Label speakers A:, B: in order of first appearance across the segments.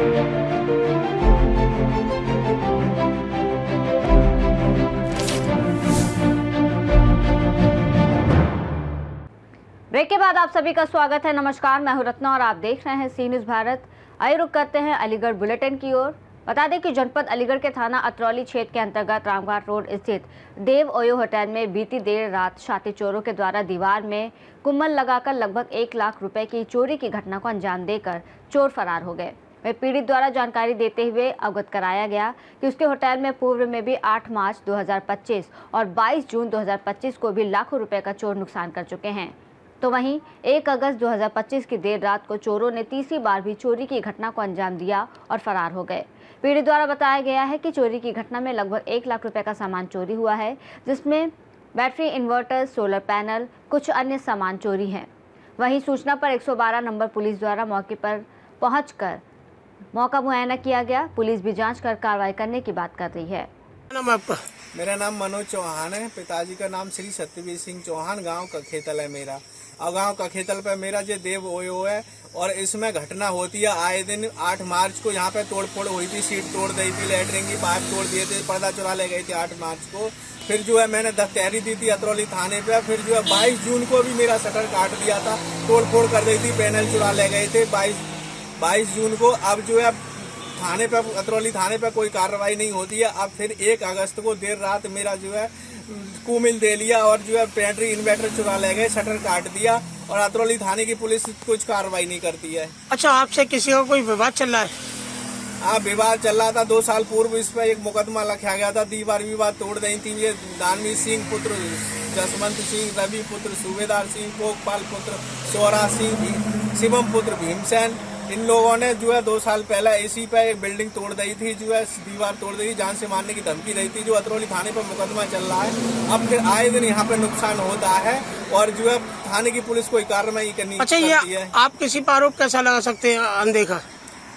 A: Break के बाद आप सभी का स्वागत है। नमस्कार, मैं हूं रत्ना और आप देख रहे हैं सी न्यूज़ भारत। आइए रुक करते हैं अलीगढ़ बुलेटिन की ओर। बता दें कि जनपद अलीगढ़ के थाना अतरौली क्षेत्र के अंतर्गत रामघाट रोड स्थित देव ओयो होटल में बीती देर रात शातिर चोरों के द्वारा दीवार में कुम्मल लगाकर लगभग 1 लाख रुपए की चोरी की घटना को अंजाम देकर चोर फरार हो गए। वे पीड़ित द्वारा जानकारी देते हुए अवगत कराया गया कि उसके होटल में पूर्व में भी 8 मार्च 2025 और 22 जून 2025 को भी लाखों रुपए का चोर नुकसान कर चुके हैं। तो वहीं 1 अगस्त 2025 की देर रात को चोरों ने तीसरी बार भी चोरी की घटना को अंजाम दिया और फरार हो गए। पीड़ित द्वारा बताया गया है कि चोरी की घटना में लगभग 1 लाख रुपए का सामान चोरी हुआ है, जिसमें बैटरी, इन्वर्टर, सोलर पैनल, कुछ अन्य सामान चोरी हैं। वहीं सूचना पर 112 नंबर पुलिस द्वारा मौके पर पहुंचकर मौका मुआयना किया गया। पुलिस भी जांच कर कार्रवाई करने की बात कर रही है।
B: नाम आपका?
C: मेरा नाम मनोज चौहान है। पिताजी का नाम श्री सत्यवीर सिंह चौहान। गांव का खेतल है मेरा, और गांव का खेतल पे मेरा जो देव ओयो है। और इसमें घटना होती है आए दिन। 8 मार्च को यहाँ पे तोड़फोड़ हुई थी, सीट तोड़ दी थी, लेटरिन की पाइप तोड़ दिए थे, पर्दा चुरा ले गई थी 8 मार्च को। फिर जो है मैंने दफ्तारी दी थी अतरौली थाने पे। फिर जो है 22 जून को भी मेरा शटर काट दिया था, तोड़फोड़ कर दी थी, पैनल चुरा ले गए थे 22 जून को। अब जो है थाने पे, अतरौली थाने पे कोई कार्रवाई नहीं होती है। अब फिर 1 अगस्त को देर रात मेरा जो है कुमिल दे लिया और जो है बैटरी, इन्वर्टर चुरा ले गए, शटर काट दिया, और अतरौली थाने की पुलिस कुछ कार्रवाई नहीं करती है।
B: अच्छा, आपसे किसी का कोई विवाद चल रहा है?
C: हाँ, विवाद चल रहा था। 2 साल पूर्व इस पर एक मुकदमा लिखा गया था। दीवार विवाद तोड़ दी थी। ये दानवी सिंह पुत्र जसवंत सिंह, रवि पुत्र सूबेदार सिंह, कोकपाल पुत्र सोरा सिंह, शिवम पुत्र भीमसेन, इन लोगों ने जो है 2 साल पहले इसी पे एक बिल्डिंग तोड़ दी थी, जो है दीवार तोड़ दी थी, जान से मारने की धमकी दी थी, जो अतरौली थाने पर मुकदमा चल रहा है। अब फिर आए दिन यहाँ पे नुकसान होता है और जो है थाने की पुलिस कोई कार्रवाई करनी
B: अच्छा,
C: करती है।
B: आप किसी पर आरोप कैसा लगा सकते हैं? अनदेखा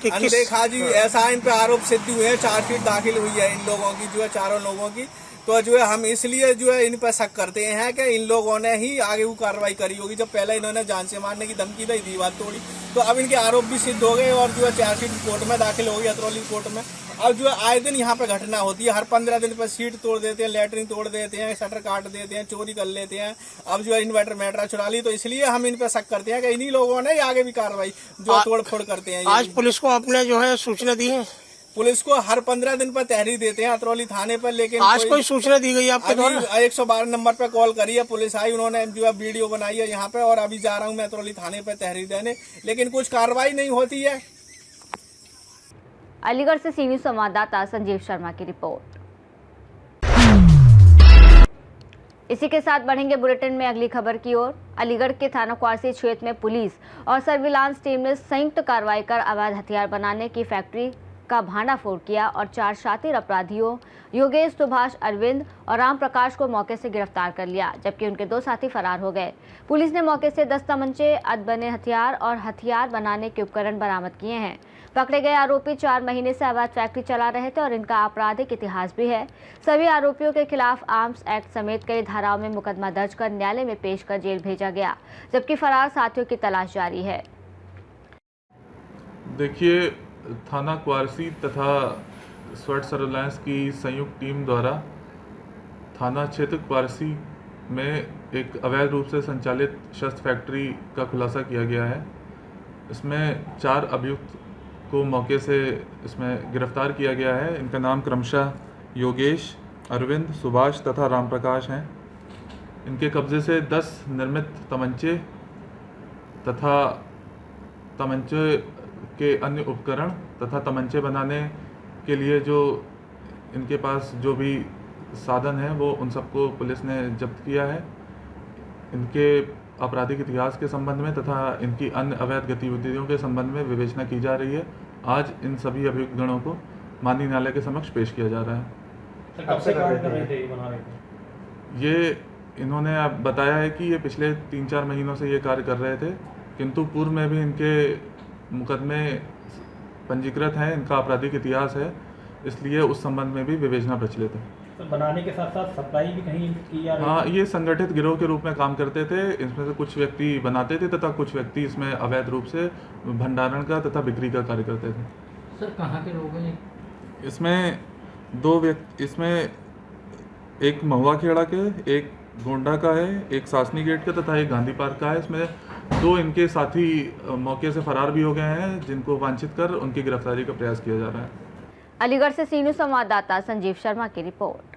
C: अनदेखा जी, ऐसा इन पे आरोप सिद्ध हुए हैं। 4 शीट दाखिल हुई है इन लोगों की, जो है चारों लोगों की। तो जो है हम इसलिए जो है इन पर शक करते हैं कि इन लोगों ने ही आगे वो कार्रवाई करी होगी। जब पहले इन्होंने जान से मारने की धमकी दी, दीवार तोड़ी, तो अब इनके आरोप भी सिद्ध हो गए और जो है 4 शीट कोर्ट में दाखिल हो गई, अतरौली कोर्ट में। अब जो है आए दिन यहाँ पे घटना होती है। हर 15 दिन पर सीट तोड़ देते हैं, लेटरिन तोड़ देते हैं, शटर काट देते हैं, चोरी कर लेते हैं। अब जो है इन्वर्टर मेट्रा चुरा ली। तो इसलिए हम इन पे शक करते हैं कि इन्हीं लोगों ने आगे भी कार्रवाई जो तोड़ फोड़ करते हैं।
B: आज पुलिस को आपने जो है सूचना दी है?
C: पुलिस को हर 15 दिन पर तहरीर देते हैं अतरौली थाने पर, लेकिन
B: आज कोई सूचना दी गई आपके द्वारा?
C: 112 नंबर पे कॉल करी है, पुलिस आई, उन्होंने जो है वीडियो बनाई है यहाँ पे, और अभी जा रहा हूँ मैं अतरौली थाने पे तहरीर देने, लेकिन कुछ कार्रवाई नहीं होती है।
A: अलीगढ़ से सी न्यूज़ संवाददाता संजीव शर्मा की रिपोर्ट। इसी के साथ बढ़ेंगे बुलेटिन में अगली खबर की ओर। अलीगढ़ के थाना क्वारसी क्षेत्र में पुलिस और सर्विलांस टीम ने संयुक्त कार्रवाई कर अवैध हथियार बनाने की फैक्ट्री का भांडाफोड़ किया और 4 शातिर अपराधियों योगेश, सुभाष, अरविंद और राम प्रकाश को मौके से गिरफ्तार कर लिया, जबकि उनके 2 साथी फरार हो गए। पुलिस ने मौके से 10 तमंचे, अधबने हथियार और हथियार बनाने के उपकरण बरामद किए हैं। पकड़े गए आरोपी 4 महीने से अवैध फैक्ट्री चला रहे थे और इनका आपराधिक इतिहास भी है। सभी आरोपियों के खिलाफ आर्म्स एक्ट समेत कई धाराओं में मुकदमा दर्ज कर न्यायालय में पेश कर जेल भेजा गया, जबकि फरार साथियों की तलाश जारी है।
D: देखिए, थाना क्वारसी तथा स्वट सर्विलांस की संयुक्त टीम द्वारा थाना क्षेत्र क्वारसी में एक अवैध रूप से संचालित शस्त्र फैक्ट्री का खुलासा किया गया है। इसमें 4 अभियुक्त को मौके से इसमें गिरफ्तार किया गया है। इनका नाम क्रमशः योगेश, अरविंद, सुभाष तथा राम प्रकाश हैं। इनके कब्जे से 10 निर्मित तमंचे तथा तमंचे के अन्य उपकरण तथा तमंचे बनाने के लिए जो इनके पास जो भी साधन है वो उन सबको पुलिस ने जब्त किया है। इनके आपराधिक इतिहास के संबंध में तथा इनकी अन्य अवैध गतिविधियों के संबंध में विवेचना की जा रही है। आज इन सभी अभियुक्त गणों को माननीय न्यायालय के समक्ष पेश किया जा रहा है।
E: कब से कार्य कर रहे थे, बना रहे थे?
D: ये इन्होंने अब बताया है कि ये पिछले 3-4 महीनों से ये कार्य कर रहे थे, किंतु पूर्व में भी इनके मुकदमे पंजीकृत हैं, इनका आपराधिक इतिहास है, इसलिए उस संबंध में भी विवेचना प्रचलित है।
E: तो बनाने के साथ साथ सप्लाई भी कहीं की जा रही है?
D: हाँ, ये संगठित गिरोह के रूप में काम करते थे। इसमें से कुछ व्यक्ति बनाते थे तथा कुछ व्यक्ति इसमें अवैध रूप से भंडारण का तथा बिक्री का कार्य करते थे।
F: सर कहाँ के लोग हैं?
D: इसमें दो व्यक्ति, इसमें एक महुआ खेड़ा के, एक गोंडा का है, एक सासनी गेट का तथा एक गांधी पार्क का है। इसमें दो इनके साथी मौके से फरार भी हो गए हैं, जिनको वांछित कर उनकी गिरफ्तारी का प्रयास किया जा रहा है।
A: अलीगढ़ से सी न्यूज़ संवाददाता संजीव शर्मा की रिपोर्ट।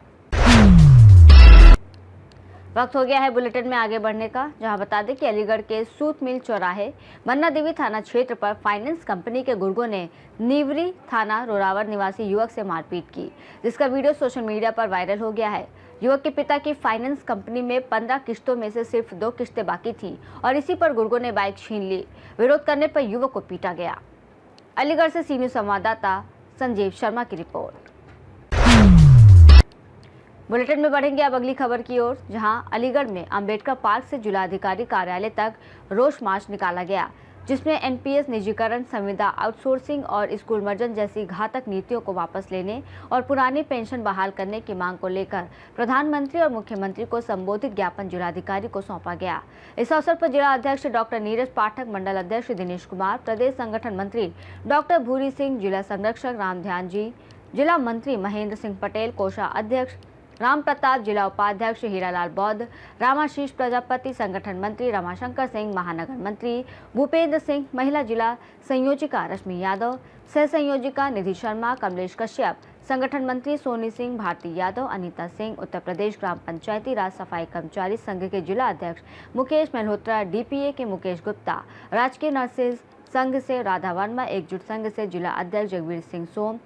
A: वक्त हो गया है बुलेटिन में आगे बढ़ने का, जहां बता दें कि अलीगढ़ के सूत मिल चौराहे मन्ना देवी थाना क्षेत्र पर फाइनेंस कंपनी के गुर्गों ने नीवरी थाना रोरावर निवासी युवक से मारपीट की, जिसका वीडियो सोशल मीडिया पर वायरल हो गया है। युवक के पिता की फाइनेंस कंपनी में 15 किस्तों में से सिर्फ 2 किस्तें बाकी थी और इसी पर गुर्गों ने बाइक छीन ली। विरोध करने पर युवक को पीटा गया। अलीगढ़ से सी न्यूज़ संवाददाता संजीव शर्मा की रिपोर्ट। बुलेटिन में बढ़ेंगे अब अगली खबर की ओर, जहां अलीगढ़ में अंबेडकर पार्क से जिलाधिकारी कार्यालय तक रोष मार्च निकाला गया, जिसमें एनपीएस निजीकरण, संविदा आउटसोर्सिंग और स्कूल मर्जन जैसी घातक नीतियों को वापस लेने और पुरानी पेंशन बहाल करने की मांग को लेकर प्रधानमंत्री और मुख्यमंत्री को संबोधित ज्ञापन जिलाधिकारी को सौंपा गया। इस अवसर पर जिला अध्यक्ष डॉक्टर नीरज पाठक, मंडल अध्यक्ष दिनेश कुमार, प्रदेश संगठन मंत्री डॉक्टर भूरी सिंह, जिला संरक्षक राम ध्यान जी, जिला मंत्री महेंद्र सिंह पटेल, कोषा अध्यक्ष राम प्रताप, जिला उपाध्यक्ष हीरालाल बौद्ध, रामाशीष प्रजापति, संगठन मंत्री रमाशंकर सिंह, महानगर मंत्री भूपेंद्र सिंह, महिला जिला संयोजिका रश्मि यादव, सह संयोजिका निधि शर्मा, कमलेश कश्यप, संगठन मंत्री सोनी सिंह, भारती यादव, अनीता सिंह, उत्तर प्रदेश ग्राम पंचायती राज सफाई कर्मचारी संघ के जिला अध्यक्ष मुकेश मल्होत्रा, डीपीए के मुकेश गुप्ता, राजकीय नर्सेज संघ से राधा वर्मा, एकजुट संघ से जिला अध्यक्ष जगवीर सिंह सोम,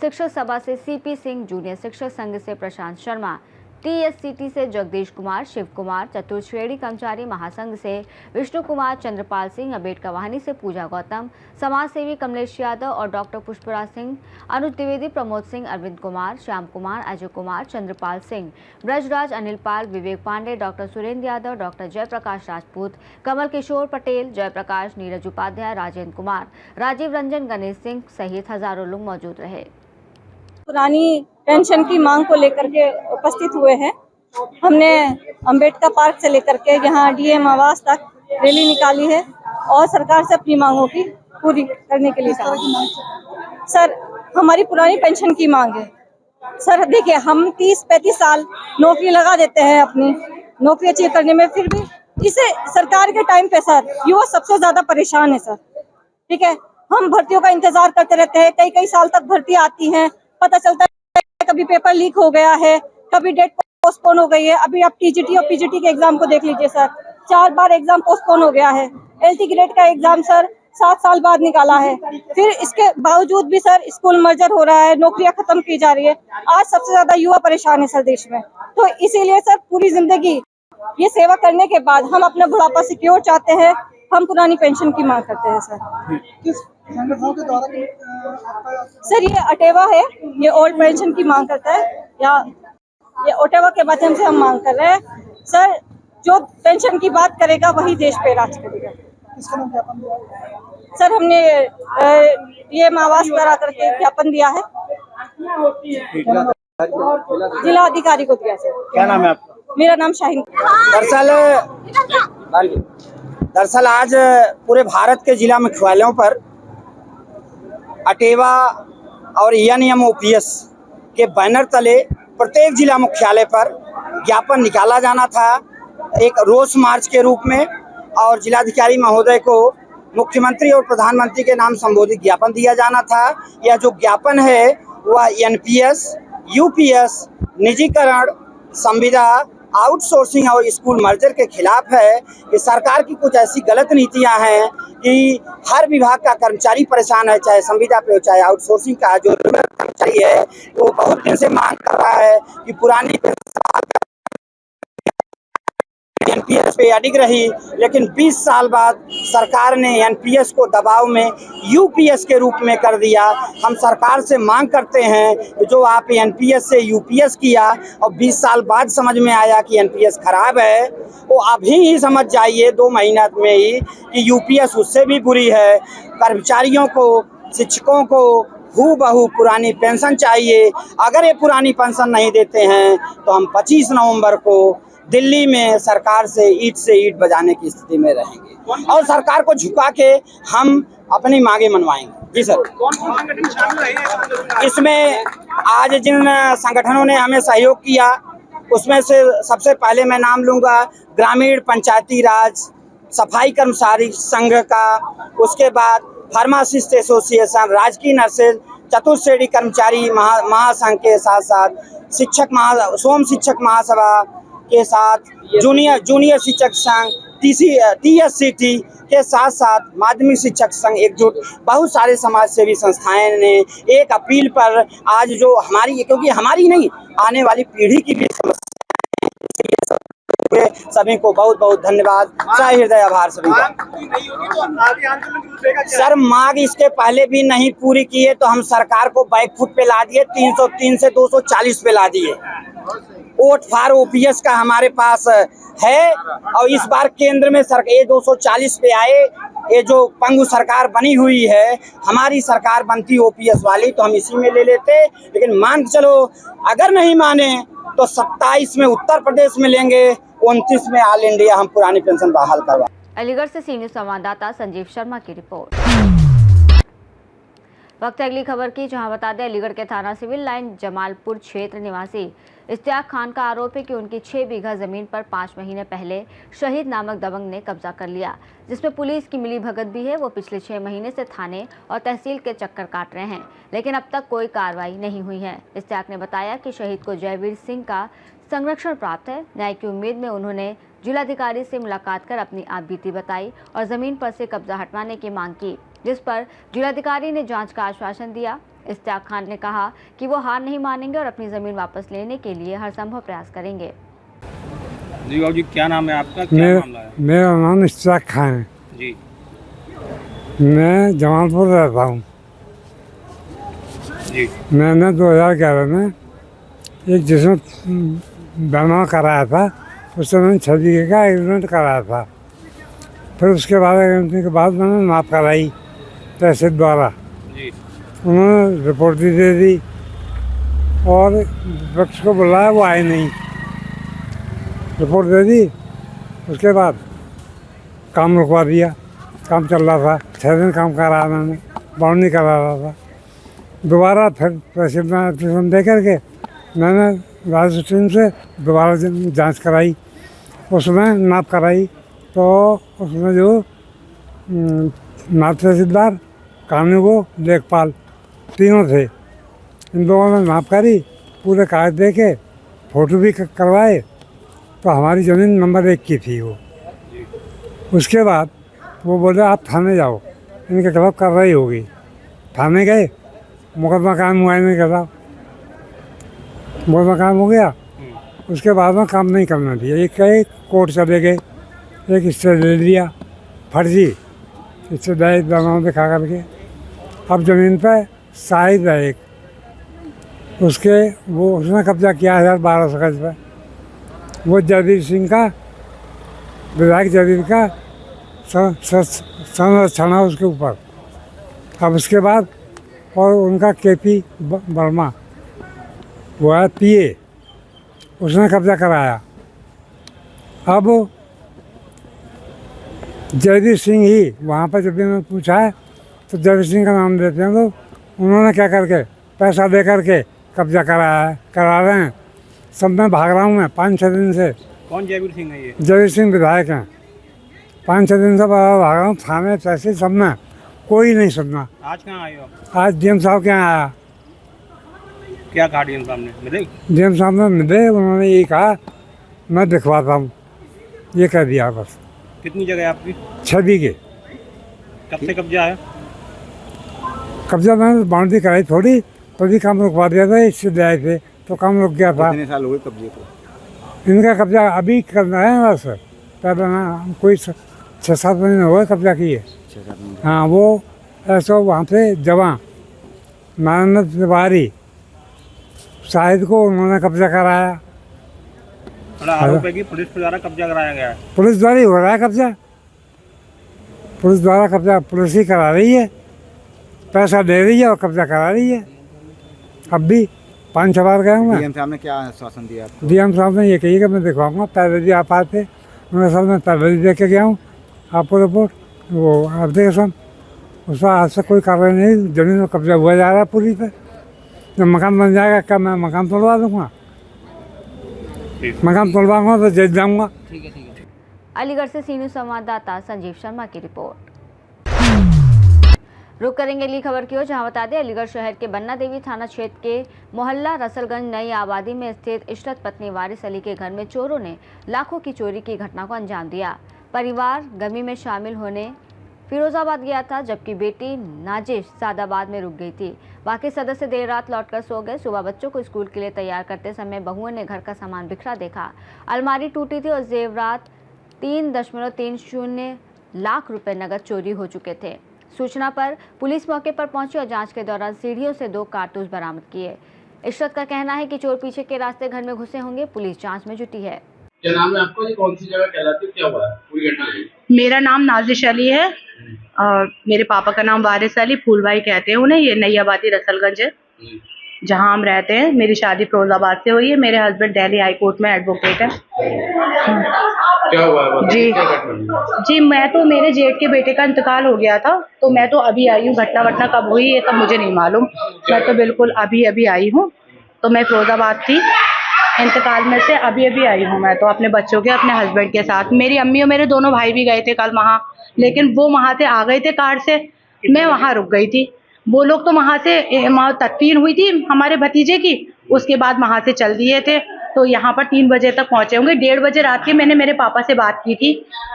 A: शिक्षक सभा से सीपी सिंह, जूनियर शिक्षक संघ से प्रशांत शर्मा, टीएससीटी से जगदीश कुमार, शिव कुमार, चतुर्थ श्रेणी कर्मचारी महासंघ से विष्णु कुमार, चंद्रपाल सिंह, अम्बेडकर वाहिनी से पूजा गौतम, समाज सेवी कमलेश यादव और डॉक्टर पुष्पराज सिंह, अनुज द्विवेदी, प्रमोद सिंह, अरविंद कुमार, श्याम कुमार, अजय कुमार, चंद्रपाल सिंह, ब्रजराज, अनिल पाल, विवेक पांडे, डॉक्टर सुरेंद्र यादव, डॉक्टर जयप्रकाश राजपूत, कमल किशोर पटेल, जयप्रकाश, नीरज उपाध्याय, राजेंद्र कुमार, राजीव रंजन, गणेश सिंह सहित हजारों लोग मौजूद रहे।
G: पुरानी पेंशन की मांग को लेकर के उपस्थित हुए हैं। हमने अंबेडकर पार्क से लेकर के यहाँ डीएम आवास तक रैली निकाली है और सरकार से अपनी मांगों की पूरी करने के लिए कहा। सर, हमारी पुरानी पेंशन की मांग है। सर देखिए, हम 30-35 साल नौकरी लगा देते हैं अपनी नौकरी अचीव करने में, फिर भी इसे सरकार के टाइम पे सर युवा सबसे ज्यादा परेशान है सर। ठीक है, हम भर्तियों का इंतजार करते रहते हैं, कई साल तक भर्ती आती है, पता चलता है कभी पेपर लीक हो गया है, कभी डेट पोस्टपोन हो गई है। अभी आप टीजीटी और पीजीटी के एग्जाम को देख लीजिए सर, 4 बार एग्जाम पोस्टपोन हो गया है। एलटी ग्रेड का एग्जाम सर 7 साल बाद निकाला है। फिर इसके बावजूद भी सर स्कूल मर्जर हो रहा है, नौकरियां खत्म की जा रही है। आज सबसे ज्यादा युवा परेशान है सर देश में। तो इसीलिए सर पूरी जिंदगी ये सेवा करने के बाद हम अपना बुढ़ापा सिक्योर चाहते हैं। हम पुरानी पेंशन की मांग करते हैं सर।
H: किस संगठनों के द्वारा
G: सर ये अटेवा है, ये ओल्ड पेंशन की मांग करता है, या ये ओटेवा के माध्यम से हम मांग कर रहे हैं सर। जो पेंशन की बात करेगा वही देश पे राज करेगा।
H: किसका नाम ज्ञापन दिया?
G: सर हमने ये आवास पर आकर के ज्ञापन दिया है, जिला अधिकारी को दिया सर।
H: क्या नाम है आपका?
G: मेरा नाम शाहीन।
I: दरअसल आज पूरे भारत के जिला मुख्यालयों पर अटेवा और एनएमओपीएस के बैनर तले प्रत्येक जिला मुख्यालय पर ज्ञापन निकाला जाना था एक रोष मार्च के रूप में, और जिलाधिकारी महोदय को मुख्यमंत्री और प्रधानमंत्री के नाम संबोधित ज्ञापन दिया जाना था। यह जो ज्ञापन है वह एनपीएस, यूपीएस, निजीकरण, संविदा, आउटसोर्सिंग और स्कूल मर्जर के खिलाफ है। कि सरकार की कुछ ऐसी गलत नीतियां हैं कि हर विभाग का कर्मचारी परेशान है, चाहे संविदा पे हो चाहे आउटसोर्सिंग का जो कर्मचारी है वो बहुत दिन से मांग कर रहा है कि पुरानी एनपीएस पे अडिग रही, लेकिन 20 साल बाद सरकार ने एनपीएस को दबाव में यूपीएस के रूप में कर दिया। हम सरकार से मांग करते हैं कि जो आप एनपीएस से यूपीएस किया और 20 साल बाद समझ में आया कि एनपीएस खराब है, वो अभी ही समझ जाइए 2 महीना में ही कि यूपीएस उससे भी बुरी है। कर्मचारियों को, शिक्षकों को हूबहू पुरानी पेंशन चाहिए। अगर ये पुरानी पेंशन नहीं देते हैं तो हम 25 नवंबर को दिल्ली में सरकार से ईंट बजाने की स्थिति में रहेंगे और सरकार को झुका के हम अपनी मांगे मनवाएंगे। जी सर।
C: कौन कौन संगठन शामिल रहे?
I: इसमें आज जिन संगठनों ने हमें सहयोग किया उसमें से सबसे पहले मैं नाम लूँगा ग्रामीण पंचायती राज सफाई कर्मचारी संघ का, उसके बाद फार्मासिस्ट एसोसिएशन, राजकीय नर्सेज, चतुर्श्रेणी कर्मचारी महासंघ के साथ साथ सोम शिक्षक महासभा के साथ जूनियर शिक्षक संघ, TSCT के साथ साथ माध्यमिक शिक्षक संघ एकजुट बहुत सारे समाज सेवी संस्थाएं ने एक अपील पर आज जो हमारी, क्योंकि हमारी नहीं आने वाली पीढ़ी की भी समस्या है, सभी को बहुत बहुत धन्यवाद, सही हृदय आभार सभी का। सर मांग इसके पहले भी नहीं पूरी की है तो हम सरकार को बैकफुट पे ला दिए, 303 से 240 पे ला दिए। वोट फॉर OPS का हमारे पास है और इस बार केंद्र में ये 240 पे आए। ये जो पंगु सरकार बनी हुई है, हमारी सरकार बनती OPS वाली तो हम इसी में ले लेते, लेकिन मान के चलो अगर नहीं माने तो 27 में उत्तर प्रदेश में लेंगे, 29 में ऑल इंडिया हम पुरानी पेंशन बहाल करवा।
A: अलीगढ़ से सीनियर संवाददाता संजीव शर्मा की रिपोर्ट। वक्त है अगली खबर की, जहां बता दें अलीगढ़ के थाना सिविल लाइन जमालपुर क्षेत्र निवासी इश्तियाक खान का आरोप है कि उनकी 6 बीघा जमीन पर 5 महीने पहले शहीद नामक दबंग ने कब्जा कर लिया, जिसमें पुलिस की मिली भगत भी है। वो पिछले 6 महीने से थाने और तहसील के चक्कर काट रहे हैं, लेकिन अब तक कोई कार्रवाई नहीं हुई है। इश्तियाक ने बताया कि शहीद को जयवीर सिंह का संरक्षण प्राप्त है। न्याय की उम्मीद में उन्होंने जिलाधिकारी से मुलाकात कर अपनी आपबीती बताई और जमीन पर से कब्जा हटवाने की मांग की, जिस पर जिलाधिकारी ने जांच का आश्वासन दिया। इश्तियाक खान ने कहा कि वो हार नहीं मानेंगे और अपनी जमीन वापस लेने के लिए हर संभव प्रयास करेंगे।
E: जी बाबू जी, क्या नाम है आपका, क्या मामला है?
F: मेरा नाम इश्तियाक खान है
E: जी।
F: मैं जमालपुर रहता हूँ
E: जी।
F: मैंने 2011 में एक जिसमें बीमा कराया था, उससे मैंने 6 बीघे का एग्रीमेंट कराया था। फिर उसके बाद एग्रीमेंट के बाद मैंने नाप कराई तहसील द्वारा,
E: जी।
F: उन्होंने रिपोर्ट भी दे दी और विपक्ष को बुलाया, वो आए नहीं। रिपोर्ट दे दी, उसके बाद काम रुकवा दिया। काम चल रहा था, 6 दिन काम करा मैंने, बाउंड्री करा रहा था। दोबारा फिर तहसील में एप्लीकेशन दे करके मैंने राजस्व से दोबारा जांच कराई, उसमें नाप कराई तो उसमें जो नाप तहसीलदार, कानूनी लेखपाल तीनों थे, इन दोनों ने नाप करी, पूरे कागज दे के फोटो भी करवाए, तो हमारी ज़मीन नंबर 1 की थी वो। उसके बाद वो बोले आप थाने जाओ, इनके खिलाफ कार्रवाई होगी। थाने गए, मुकदमा कायम हुआ नहीं करा, मुकदमा कायम हो गया। उसके बाद में काम नहीं करना दिया, एक कहे कोर्ट चले गए, एक स्टे ले लिया फर्जी, इससे दहेज दबाव दिखा करके। अब ज़मीन पे शाहिद है एक, उसके वो उसने कब्जा किया 1200 गज पे, वो जयवीर सिंह का, विधायक जयवीर का संरक्षण है उसके ऊपर। अब उसके बाद और उनका KP वर्मा, वो है PA, उसने कब्जा कराया। अब जयवीर सिंह ही वहाँ पर जब भी मैं पूछा है तो जयवीर सिंह का नाम देते हैं, तो उन्होंने क्या करके पैसा दे करके कब्जा करा रहे हैं। सब मैं भाग रहा हूँ, मैं 5-6 दिन से।
E: कौन जयवीर सिंह है ये?
F: जयवीर सिंह विधायक हैं। 5-6 दिन से भाग रहा हूँ, थाने तहसील सब में, कोई नहीं सुनना।
E: आज कहाँ आए हो?
F: आज DM साहब के यहाँ आया।
E: क्या कहा DM साहब ने? मिले?
F: DM साहब ने मिले, उन्होंने यही कहा मैं दिखवाता हूँ, ये कह दिया बस।
E: कितनी जगह है आपकी?
F: 6 बीघे।
E: कब से कब्जा है?
F: कब्जा मैंने बाउंड्री कराई थोड़ी, तभी काम रुकवा दिया था, इससे ले आए थे तो काम रुक गया था।
C: कितने साल हुए कब्जे को?
F: इनका कब्जा अभी करना है बस, पहले ना कोई 6-7 महीने हुए कब्जा किए। हाँ, वो ऐसा वहाँ पे जवान नारायण तिवारी शाहिद को उन्होंने कब्जा कराया।
E: आरोप है कि पुलिस द्वारा कब्जा कराया गया है।
F: पुलिस द्वारा ही हो रहा है कब्जा, पुलिस द्वारा कब्जा पुलिस ही करा रही है, पैसा दे रही है और कब्जा करा रही है। अब भी 5-6 बार गया हूँ मैं।
C: DM साहब ने क्या आश्वासन दिया आपको?
F: DM साहब ने ये कही कि मैं दिखवाऊँगा, पहले भी आप आए थे, उन्होंने साहब मैं पहले भी देख के गया हूँ आपको रिपोर्ट, वो एप्लीकेशन, उसका आज से कोई कार्रवाई नहीं, जमीन में कब्जा हुआ जा रहा है पूरी पे। जब मकान बन जाएगा क्या मैं मकान तोड़वा दूंगा? मकान तोड़वाऊंगा तो जेल जाऊंगा।
A: अलीगढ़ से सी न्यूज़ संवाददाता संजीव शर्मा की रिपोर्ट। रुक करेंगे अगली खबर की ओर, जहां बता दें अलीगढ़ शहर के बन्ना देवी थाना क्षेत्र के मोहल्ला रसलगंज नई आबादी में स्थित इशरत पत्नी वारिस अली के घर में चोरों ने लाखों की चोरी की घटना को अंजाम दिया। परिवार गर्मी में शामिल होने फिरोजाबाद गया था, जबकि बेटी नाजिश सादाबाद में रुक गई थी। बाकी सदस्य देर रात लौटकर सो गए। सुबह बच्चों को स्कूल के लिए तैयार करते समय बहुओं ने घर का सामान बिखरा देखा। अलमारी टूटी थी और जेवरात 3.30 लाख रुपए नकद चोरी हो चुके थे। सूचना पर पुलिस मौके पर पहुंची और जांच के दौरान सीढ़ियों से 2 कारतूस बरामद किए। इशरत का कहना है कि चोर पीछे के रास्ते घर में घुसे होंगे। पुलिस जांच में जुटी है।
J: क्या नाम है आपका? ये कौन सी जगह कहलाती है? क्या हुआ है? पूरी घटना हुई।
K: मेरा नाम नाजिश अली है और मेरे पापा का नाम वारिस अली, फूलभाई कहते हैं उन्हें। ये नई आबादी रसलगंज है जहाँ हम रहते हैं। मेरी शादी फिरोजाबाद से हुई है। मेरे हस्बैंड दिल्ली हाई कोर्ट में एडवोकेट है।
J: क्या हुआ है?
K: जी मैं तो मेरे जेठ के बेटे का इंतकाल हो गया था, तो मैं तो अभी आई हूँ। घटना कब हुई ये सब मुझे नहीं मालूम। मैं तो बिल्कुल अभी आई हूँ। तो मैं फिरोजाबाद थी, इंतकाल में से अभी आई हूँ। मैं तो अपने बच्चों के, अपने हस्बैंड के साथ। मेरी अम्मी और मेरे दोनों भाई भी गए थे कल वहाँ, लेकिन वो वहाँ से आ गए थे कार से, मैं वहाँ रुक गई थी। वो लोग तो वहाँ से तदफीन हुई थी हमारे भतीजे की, उसके बाद वहाँ से चल दिए थे। तो यहाँ पर 3 बजे तक पहुँचे होंगे। 1:30 बजे रात की मैंने मेरे पापा से बात की थी,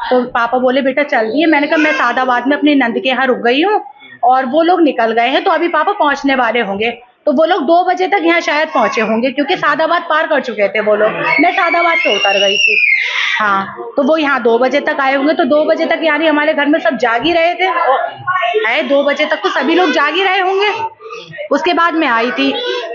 K: तो पापा बोले बेटा चल दिए। मैंने कहा मैं सादाबाद में अपनी नंद के यहाँ रुक गई हूँ और वो लोग निकल गए हैं, तो अभी पापा पहुँचने वाले होंगे। तो वो लोग 2 बजे तक यहाँ शायद पहुँचे होंगे, क्योंकि सादाबाद पार कर चुके थे वो लोग। मैं सादाबाद से उतर गई थी। हाँ, तो वो यहाँ 2 बजे तक आए होंगे। तो 2 बजे तक यानी हमारे घर में सब जाग ही रहे थे। और 2 बजे तक तो सभी लोग जाग ही रहे होंगे। उसके बाद मैं आई थी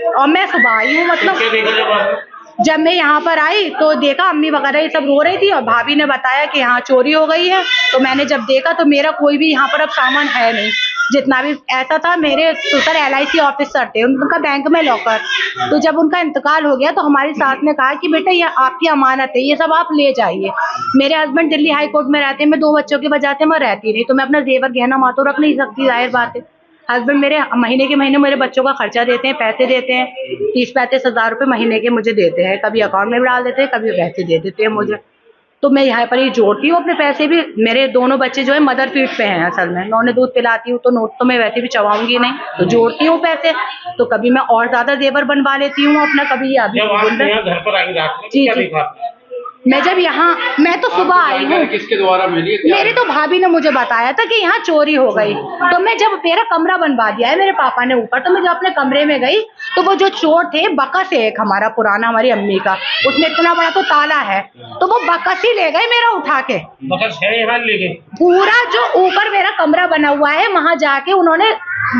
K: और मैं सुबह आई हूँ। मतलब जब मैं यहाँ पर आई तो देखा अम्मी वगैरह ये सब रो रही थी और भाभी ने बताया कि यहाँ चोरी हो गई है। तो मैंने जब देखा तो मेरा कोई भी यहाँ पर अब सामान है नहीं, जितना भी ऐसा था। मेरे ससुर LIC ऑफिसर थे, उनका बैंक में लॉकर। तो जब उनका इंतकाल हो गया तो हमारी सास ने कहा कि बेटा ये आपकी अमानत है, ये सब आप ले जाइए। मेरे हस्बैंड दिल्ली हाई कोर्ट में रहते हैं, मैं 2 बच्चों की वजह से मैं रहती नहीं, तो मैं अपना जेवर गहना मातो रख नहीं सकती, जाहिर बात है। हस्बैंड मेरे महीने के महीने मेरे बच्चों का खर्चा देते हैं, पैसे देते हैं। 30-35 हज़ार रुपये महीने के मुझे देते हैं। कभी अकाउंट में भी डाल देते हैं, कभी वैसे दे देते हैं मुझे। तो मैं यहाँ पर ही जोड़ती हूँ अपने पैसे भी। मेरे दोनों बच्चे जो है मदर फीड पे हैं असल में। मैं उन्हें दूध पिलाती हूँ, तो नोट तो मैं वैसे भी चबाऊंगी नहीं, तो जोड़ती हूँ पैसे। तो कभी मैं और ज्यादा जेवर बनवा लेती हूँ अपना, कभी
J: घर पर आई रात में
K: जी जी। मैं जब यहाँ, मैं तो सुबह आई हूँ।
J: किसके द्वारा मिली?
K: मेरी तो भाभी ने मुझे बताया था कि यहाँ चोरी हो गई। तो मैं जब, मेरा कमरा बनवा दिया है मेरे पापा ने ऊपर, तो मैं जब अपने कमरे में गई तो वो जो चोर थे, बकस है एक हमारा पुराना, हमारी अम्मी का, उसमें इतना बड़ा तो ताला है, तो वो बकस ही ले गए मेरा उठा के।
J: बकस है यहाँ ले गए?
K: पूरा जो ऊपर मेरा कमरा बना हुआ है वहां जाके उन्होंने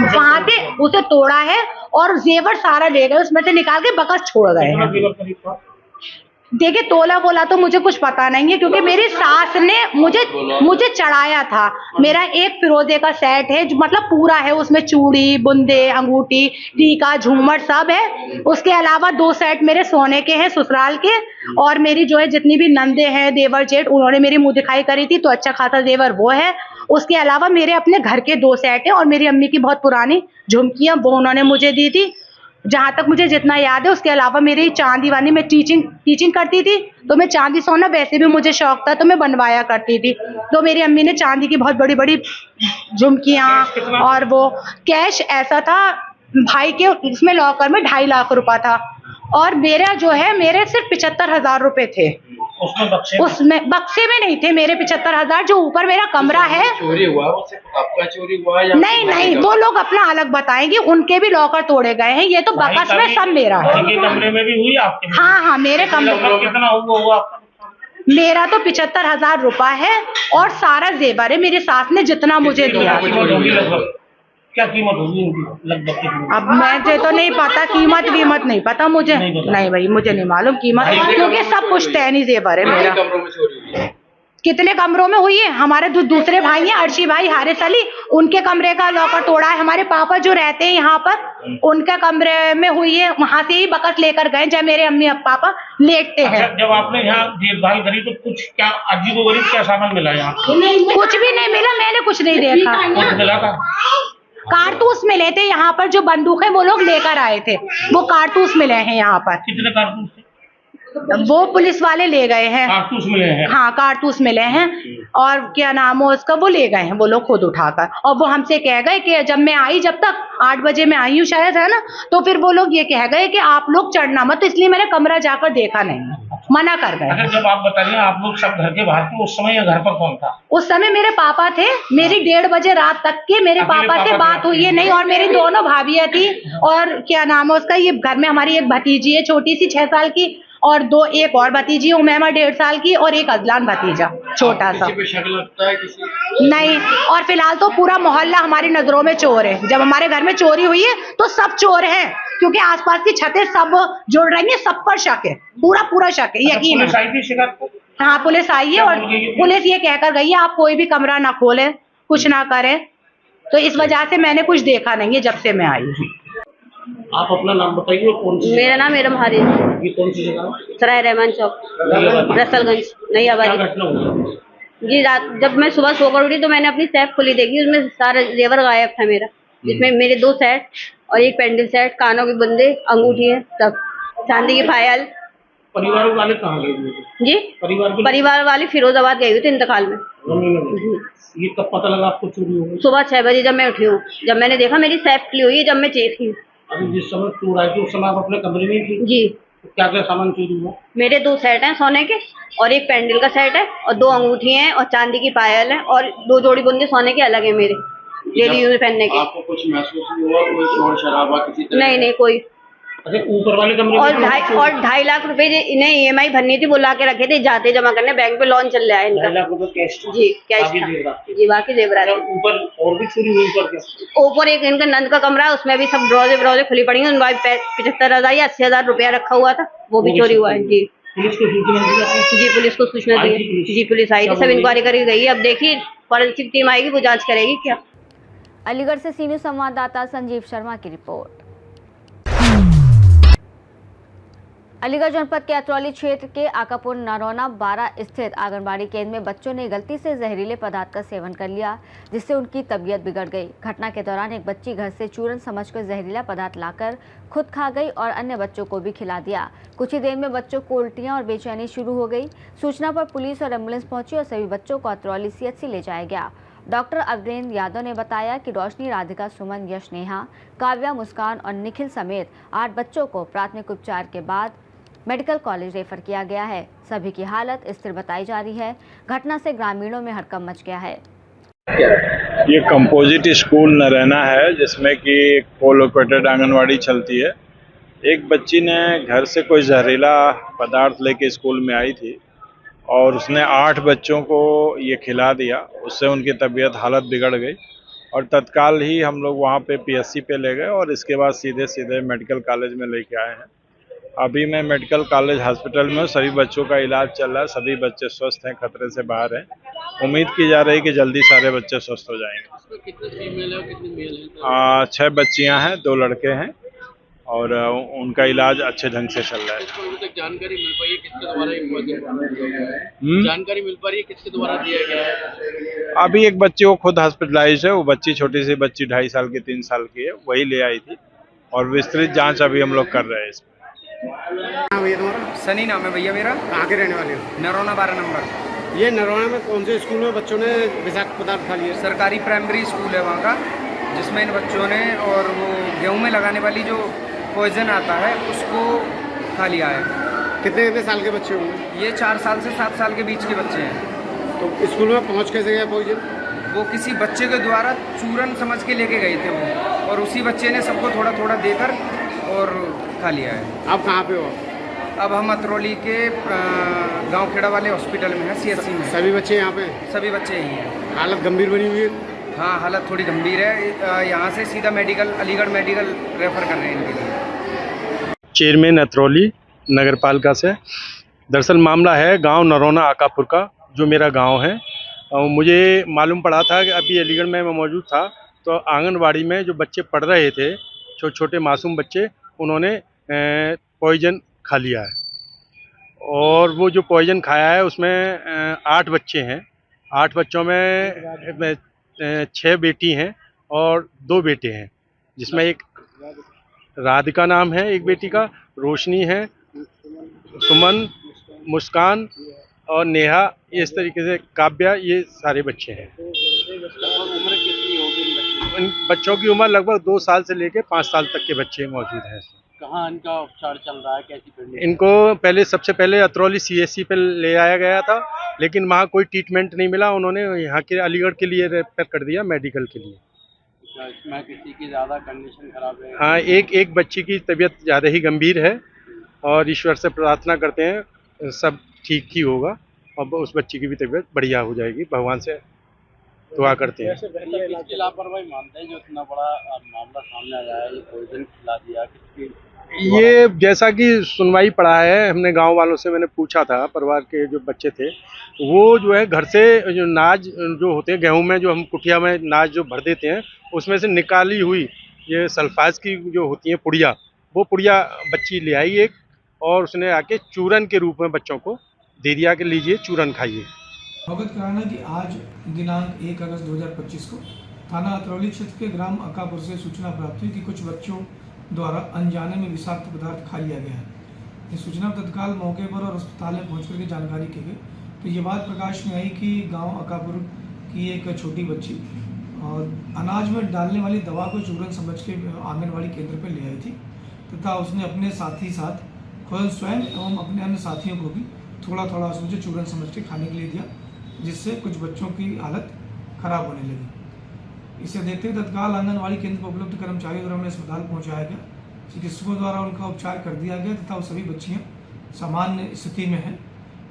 K: वहां से उसे तोड़ा है और जेवर सारा ले गए, उसमें से निकाल के बकस छोड़ गए हैं। देखिए तोला बोला तो मुझे कुछ पता नहीं है, क्योंकि मेरी सास ने मुझे चढ़ाया था। मेरा एक फिरोजे का सेट है जो मतलब पूरा है, उसमें चूड़ी, बुंदे, अंगूठी, टीका, झूमर सब है। उसके अलावा 2 सेट मेरे सोने के हैं ससुराल के, और मेरी जो है जितनी भी नंदे हैं, देवर जेठ, उन्होंने मेरी मुंह दिखाई करी थी तो अच्छा खासा जेवर वो है। उसके अलावा मेरे अपने घर के 2 सेट है और मेरी अम्मी की बहुत पुरानी झुमकियां वो उन्होंने मुझे दी थी, जहाँ तक मुझे जितना याद है। उसके अलावा मेरी चांदी वानी, मैं टीचिंग करती थी, तो मैं चांदी सोना वैसे भी मुझे शौक था, तो मैं बनवाया करती थी। तो मेरी अम्मी ने चांदी की बहुत बड़ी बड़ी झुमकियाँ, और वो कैश ऐसा था भाई के उसमें लॉकर में 2.5 लाख रुपया था, और मेरा जो है मेरे सिर्फ 75,000 रुपए थे उसमें बक्से में नहीं थे मेरे 75,000। जो ऊपर मेरा कमरा है,
J: चोरी हुआ उससे आपका चोरी हुआ या
K: नहीं, वो लोग अपना अलग बताएंगे, उनके भी लॉकर तोड़े गए हैं। ये तो बकस में सब मेरा है।
J: कमरे में भी हुई आपके?
K: हाँ, मेरे कमरे में।
J: कितना हुआ?
K: मेरा तो 75,000 रुपया है और सारा जेवर है। मेरी सास ने जितना मुझे दिया।
J: क्या कीमत होगी लगभग?
K: अब मुझे तो नहीं पता, कीमत नहीं पता मुझे। नहीं भाई, मुझे नहीं मालूम कीमत, क्योंकि सब कुछ तैनी जेवर है मेरा। कितने कमरों में हुई है? हमारे दूसरे भाई हैं, अर्शी भाई, हारिस अली, उनके कमरे का लॉकर तोड़ा है। हमारे पापा जो रहते हैं यहाँ पर, उनके कमरे में हुई है, वहां से ही बकस लेकर गए जब मेरे अम्मी पापा लेटते हैं।
E: जब आपने यहाँ देखभाल करी तो कुछ क्या अजीबोगरीब क्या सामान मिला यहाँ?
K: कुछ भी नहीं मिला, मैंने कुछ नहीं देखा।
E: कुछ मिला था?
K: कारतूस मिले थे यहाँ पर, जो बंदूक है वो लोग लेकर आए थे, वो कारतूस मिले हैं यहाँ पर।
E: कितने कारतूस थे?
K: वो पुलिस वाले ले गए हैं।
E: कारतूस मिले हैं?
K: हाँ, कारतूस मिले हैं। और क्या नाम है उसका, वो ले गए हैं वो लोग खुद उठाकर। और वो हमसे कह गए कि जब मैं आई, जब तक 8 बजे मैं आई हूँ शायद, है ना, तो फिर वो लोग ये कह गए कि आप लोग चढ़ना मत, इसलिए मैंने कमरा जाकर देखा नहीं, मना कर गए।
E: अगर जब आप बता रहे हैं आप लोग सब घर के बाहर थे, उस समय घर पर कौन था?
K: उस समय मेरे पापा थे। मेरी 1:30 बजे रात तक के मेरे पापा से बात हुई है नहीं, और मेरी दोनों भाभियां थी। और क्या नाम है उसका, ये घर में हमारी एक भतीजी है छोटी सी 6 साल की, और एक और भतीजी उमैमा 1.5 साल की, और एक अजलान भतीजा छोटा सा।
J: किसी पे शक लगता है किसी?
K: नहीं, और फिलहाल तो पूरा मोहल्ला हमारी नजरों में चोर है। जब हमारे घर में चोरी हुई है तो सब चोर हैं, क्योंकि आसपास की छतें सब जुड़ रही हैं, सब पर शक है, पूरा शक है, यकीन है।
E: पुलिस आई थी शिकायत को?
K: हाँ, पुलिस आई है, और पुलिस ये कहकर गई है आप कोई भी कमरा ना खोलें, कुछ ना करें। तो इस वजह से मैंने कुछ देखा नहीं है जब से मैं आई हूँ।
E: आप अपना नाम बताइए और कौन सी?
G: मेरा नाम एरम हारिस,
E: ये कौन सी जगह?
G: सराय रहमान चौक, रसलगंज, नई आबादी।
E: क्या घटना हुई?
G: जी, रात जब मैं सुबह सोकर उठी तो मैंने अपनी सेफ खुली देखी, उसमें सारा जेवर गायब था मेरा, जिसमें मेरे 2 सेट और एक पेंडल सेट, कानों के बंदे, अंगूठी है, सब चांदी की पायल।
E: परिवार वाले कहाँ गए हुए थे?
G: जी, परिवार वाले फिरोजाबाद गए हुए थे इंतकाल में।
E: ये कब पता लगा आपको चोरी हो गई?
G: सुबह 6 बजे जब मैं उठी हूँ, जब मैंने देखा मेरी सेफ खुली हुई है, जब मैं चेखी हूँ।
E: अभी जिस समय चोर आई थी उस समय आप अपने कमरे में थी?
G: जी।
E: तो क्या क्या सामान चोरी हुआ?
G: मेरे 2 सेट हैं सोने के, और एक पेंडल का सेट है, और 2 अंगूठी हैं, और चांदी की पायल है, और 2 जोड़ी बंदे सोने के अलग है मेरे, डेली यूज पहनने के।
J: आपको कुछ महसूस नहीं हुआ कोई शोर शराबा किसी तरह?
G: नहीं, कोई।
E: अच्छा, ऊपर वाले कमरे
G: और
E: में?
G: 2.5 लाख रुपए इन्हें EMI भरनी थी, वो ला के रखे थे, जाते जमा करने, बैंक पे लोन चल रहा है इनका।
E: 2.5 लाख रुपए कैश?
G: जी, कैश था। जी, बाकी जेवरात।
E: ऊपर और भी चोरी हुई? ऊपर क्या?
G: ऊपर एक इनका नंद का कमरा है, उसमें भी सब ड्रॉजे खुली पड़ी हैं, उनका 75,000 या 80,000 रुपया रखा हुआ था, वो भी चोरी हुआ है। जी,
E: पुलिस को सूचना दी?
G: जी, पुलिस को सूचना दी। जी, पुलिस आई थी, सब इंक्वायरी करी गई है। अब देखिए फॉरेंसिक टीम आएगी, वो जांच करेगी क्या।
A: अलीगढ़ से सी न्यूज़ संवाददाता संजीव शर्मा की रिपोर्ट। अलीगढ़ जनपद के अतरौली क्षेत्र के आकापुर नरौना 12 स्थित आंगनबाड़ी केंद्र में बच्चों ने गलती से जहरीले पदार्थ का सेवन कर लिया, जिससे उनकी तबीयत बिगड़ गई। घटना के दौरान एक बच्ची घर से चूरन समझकर जहरीला पदार्थ लाकर खुद खा गई और अन्य बच्चों को भी खिला दिया। कुछ ही देर में बच्चों को उल्टियां और बेचैनी शुरू हो गई। सूचना पर पुलिस और एम्बुलेंस पहुंची और सभी बच्चों को अतरौली CHC ले जाया गया। डॉक्टर अवरेंद्र यादव ने बताया कि रोशनी, राधिका, सुमन, यश, नेहा, काव्या, मुस्कान और निखिल समेत 8 बच्चों को प्राथमिक उपचार के बाद मेडिकल कॉलेज रेफर किया गया है। सभी की हालत स्थिर बताई जा रही है। घटना से ग्रामीणों में हड़कंप मच गया है।
L: ये कंपोजिट स्कूल नरैना है, जिसमें कि एक को-लोकेटेड आंगनवाड़ी चलती है। एक बच्ची ने घर से कोई जहरीला पदार्थ लेके स्कूल में आई थी और उसने 8 बच्चों को ये खिला दिया। उससे उनकी तबीयत हालत बिगड़ गई और तत्काल ही हम लोग वहाँ पे PSC पे ले गए और इसके बाद सीधे मेडिकल कॉलेज में लेके आए हैं। अभी मैं मेडिकल कॉलेज हॉस्पिटल में हूँ। सभी बच्चों का इलाज चल रहा है। सभी बच्चे स्वस्थ हैं, खतरे से बाहर हैं। उम्मीद की जा रही है कि जल्दी सारे बच्चे स्वस्थ हो जाएंगे।
J: कितने फीमेल है और कितने मेल है?
L: 6 बच्चियां हैं, 2 लड़के हैं और उनका इलाज अच्छे ढंग से चल रहा है।
J: जानकारी मिल पाई है किसके द्वारा? जानकारी मिल पा रही है किसके द्वारा दिया गया है?
L: अभी एक बच्ची वो खुद हॉस्पिटलाइज है। वो बच्ची छोटी सी बच्ची 2.5 साल की 3 साल की है, वही ले आई थी और विस्तृत जांच अभी हम लोग कर रहे हैं इसमें।
M: सनी नाम है भैया मेरा।
H: कहाँ के रहने वाले हो?
M: नरौना 12 नंबर।
H: ये नरौना में कौन से स्कूल में बच्चों ने विषाक्त पदार्थ खा लिया?
M: सरकारी प्राइमरी स्कूल है वहाँ का, जिसमें इन बच्चों ने और वो गेहूं में लगाने वाली जो पॉइजन आता है उसको खा लिया है।
H: कितने साल के बच्चे होंगे?
M: ये 4 साल से 7 साल के बीच के बच्चे हैं।
H: तो स्कूल में पहुँच कैसे गया पॉइजन?
M: वो किसी बच्चे के द्वारा चूरन समझ के लेके गए थे वो, और उसी बच्चे ने सबको थोड़ा थोड़ा देकर और खा लिया है।
H: आप कहाँ पे हो?
M: अब हम अतरौली के गांव खेड़ा वाले हॉस्पिटल में हैं, CHC में।
H: सभी बच्चे यहाँ पे?
M: सभी बच्चे यही हैं।
H: हालत गंभीर बनी हुई है?
M: हाँ, हालत थोड़ी गंभीर है। यहाँ से सीधा अलीगढ़ मेडिकल रेफर कर रहे हैं इनके लिए।
L: चेयरमैन अतरौली नगर पालिका से। दरअसल मामला है गांव नरौना आकापुर का, जो मेरा गांव है। मुझे मालूम पड़ा था कि अभी अलीगढ़ में मैं मौजूद था तो आंगनवाड़ी में जो बच्चे पढ़ रहे थे, छोटे छोटे मासूम बच्चे, उन्होंने पॉइजन खा लिया है। और वो जो पॉइजन खाया है उसमें 8 बच्चे हैं। 8 बच्चों में 6 बेटी हैं और 2 बेटे हैं, जिसमें एक राधिका नाम है एक बेटी का, रोशनी है, सुमन, मुस्कान और नेहा, इस तरीके से काव्या, ये सारे बच्चे हैं।
J: उम्र कितनी होगी?
L: इन बच्चों की उम्र लगभग 2 साल से लेकर 5 साल तक के बच्चे मौजूद हैं।
J: कहाँ इनका उपचार चल रहा है, कैसी कंडीशन?
L: इनको सबसे पहले अतरौली CSC पे ले आया गया था, लेकिन वहाँ कोई ट्रीटमेंट नहीं मिला। उन्होंने यहाँ के अलीगढ़ के लिए रेफर कर दिया मेडिकल के लिए।
J: इसमें किसी की ज़्यादा कंडीशन खराब है?
L: हाँ, एक बच्ची की तबीयत ज़्यादा ही गंभीर है और ईश्वर से प्रार्थना करते हैं सब ठीक ही होगा और उस बच्ची की भी तबीयत बढ़िया हो जाएगी, भगवान से दुआ करते हैं।
J: ये किसकी लापरवाही मानते हैं जो इतना बड़ा मामला सामने आया है? ये पॉइजन खिला दिया किसकी?
L: ये जैसा कि सुनवाई पड़ा है, हमने गांव वालों से मैंने पूछा था, परिवार के जो बच्चे थे वो जो है घर से जो नाज जो होते हैं गेहूं में, जो हम कुटिया में नाज जो भर देते हैं, उसमें से निकाली हुई ये सल्फाज की जो होती है पुड़िया, वो पुड़िया बच्ची ले आई एक, और उसने आके चूरन के रूप में बच्चों को दे दिया कि लीजिए चूरन खाइए।
N: अवगत कराना कि आज दिनांक 1 अगस्त 2025 को थाना अतरौली क्षेत्र के ग्राम अकापुर से सूचना प्राप्त हुई कि कुछ बच्चों द्वारा अनजाने में विषाक्त पदार्थ खा लिया गया है। इस सूचना तत्काल मौके पर और अस्पताल में पहुंचकर के जानकारी की गई तो ये बात प्रकाश में आई कि गांव अकापुर की एक छोटी बच्ची और अनाज में डालने वाली दवा को चूरन समझ के आंगनवाड़ी केंद्र पर ले आई थी तथा उसने अपने साथ ही साथ खुद स्वयं एवं अपने अन्य साथियों को भी थोड़ा थोड़ा उसमें चूरन समझ के खाने के लिए दिया, जिससे कुछ बच्चों की हालत खराब होने लगी। इसे देखते हुए तत्काल आंगनवाड़ी केंद्र पर उपलब्ध कर्मचारियों द्वारा उन्हें अस्पताल पहुंचाया गया। चिकित्सकों द्वारा उनका उपचार कर दिया गया तथा वो सभी बच्चियां सामान्य स्थिति में हैं।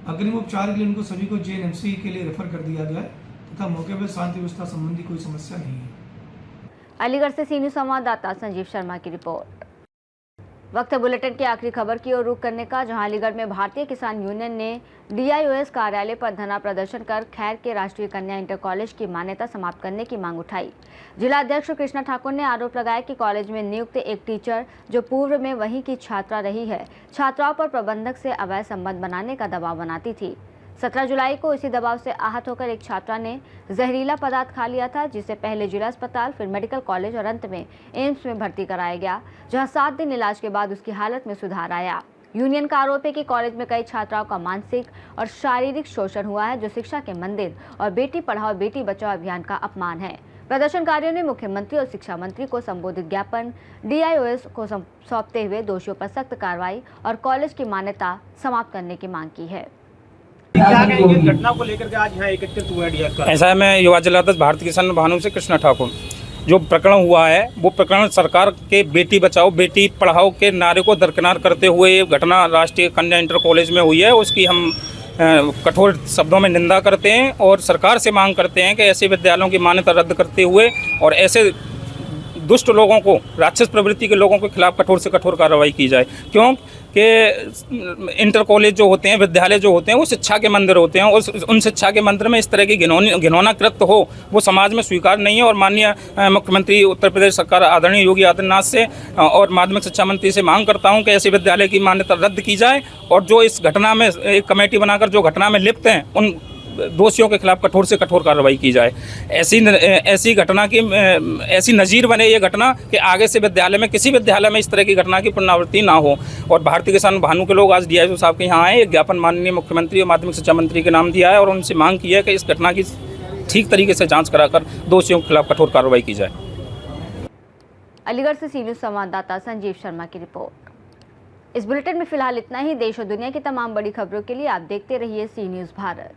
N: अग्रिम उपचार के लिए उनको सभी को JNMC के लिए रेफर कर दिया गया है तथा मौके पर शांति व्यवस्था संबंधी कोई समस्या नहीं है।
A: अलीगढ़ से सी न्यूज़ संवाददाता संजीव शर्मा की रिपोर्ट। वक्त है बुलेटिन की आखिरी खबर की ओर रुख करने का, जहां अलीगढ़ में भारतीय किसान यूनियन ने DIOS कार्यालय पर धरना प्रदर्शन कर खैर के राष्ट्रीय कन्या इंटर कॉलेज की मान्यता समाप्त करने की मांग उठाई। जिला अध्यक्ष कृष्णा ठाकुर ने आरोप लगाया कि कॉलेज में नियुक्त एक टीचर जो पूर्व में वहीं की छात्रा रही है, छात्राओं पर प्रबंधक से अवैध संबंध बनाने का दबाव बनाती थी। 17 जुलाई को इसी दबाव से आहत होकर एक छात्रा ने जहरीला पदार्थ खा लिया था, जिसे पहले जिला अस्पताल, फिर मेडिकल कॉलेज और अंत में एम्स में भर्ती कराया गया, जहां 7 दिन इलाज के बाद उसकी हालत में सुधार आया। यूनियन का आरोप है कि कॉलेज में कई छात्राओं का मानसिक और शारीरिक शोषण हुआ है, जो शिक्षा के मंदिर और बेटी पढ़ाओ बेटी बचाओ अभियान का अपमान है। प्रदर्शनकारियों ने मुख्यमंत्री और शिक्षा मंत्री को संबोधित ज्ञापन DIOS को सौंपते हुए दोषियों पर सख्त कार्रवाई और कॉलेज की मान्यता समाप्त करने की मांग की है।
E: क्या कहेंगे घटना को लेकर के आज यहाँ एकत्रित हुए DIOS का?
O: ऐसा है, मैं युवा जिलाध्यक्ष भारतीय किसान भानु से कृष्णा ठाकुर। जो प्रकरण हुआ है वो प्रकरण सरकार के बेटी बचाओ बेटी पढ़ाओ के नारे को दरकिनार करते हुए ये घटना राष्ट्रीय कन्या इंटर कॉलेज में हुई है। उसकी हम कठोर शब्दों में निंदा करते हैं और सरकार से मांग करते हैं कि ऐसे विद्यालयों की मान्यता रद्द करते हुए और ऐसे दुष्ट लोगों को, राक्षस प्रवृत्ति के लोगों के खिलाफ कठोर से कठोर कार्रवाई की जाए। क्यों कि इंटर कॉलेज जो होते हैं, विद्यालय जो होते हैं, वो शिक्षा के मंदिर होते हैं और उन शिक्षा के मंदिर में इस तरह की घिनौना कृत्य हो, वो समाज में स्वीकार नहीं है। और माननीय मुख्यमंत्री उत्तर प्रदेश सरकार आदरणीय योगी आदित्यनाथ से और माध्यमिक शिक्षा मंत्री से मांग करता हूं कि ऐसे विद्यालय की मान्यता रद्द की जाए और जो इस घटना में एक कमेटी बनाकर जो घटना में लिप्त हैं उन दोषियों के खिलाफ कठोर से कठोर कार्रवाई की जाए। ऐसी घटना की ऐसी नज़ीर बने ये घटना कि आगे से विद्यालय में, किसी विद्यालय में इस तरह की घटना की पुनरावृत्ति ना हो। और भारतीय किसान भानु के लोग आज DIOS साहब के यहाँ आए, एक ज्ञापन माननीय मुख्यमंत्री और माध्यमिक शिक्षा मंत्री के नाम दिया है और उनसे मांग की है कि इस घटना की ठीक तरीके से जाँच कराकर दोषियों के खिलाफ कठोर कार्रवाई की जाए।
A: अलीगढ़ से सी न्यूज़ संवाददाता संजीव शर्मा की रिपोर्ट। इस बुलेटिन में फिलहाल इतना ही। देश और दुनिया की तमाम बड़ी खबरों के लिए आप देखते रहिए सी न्यूज़ भारत।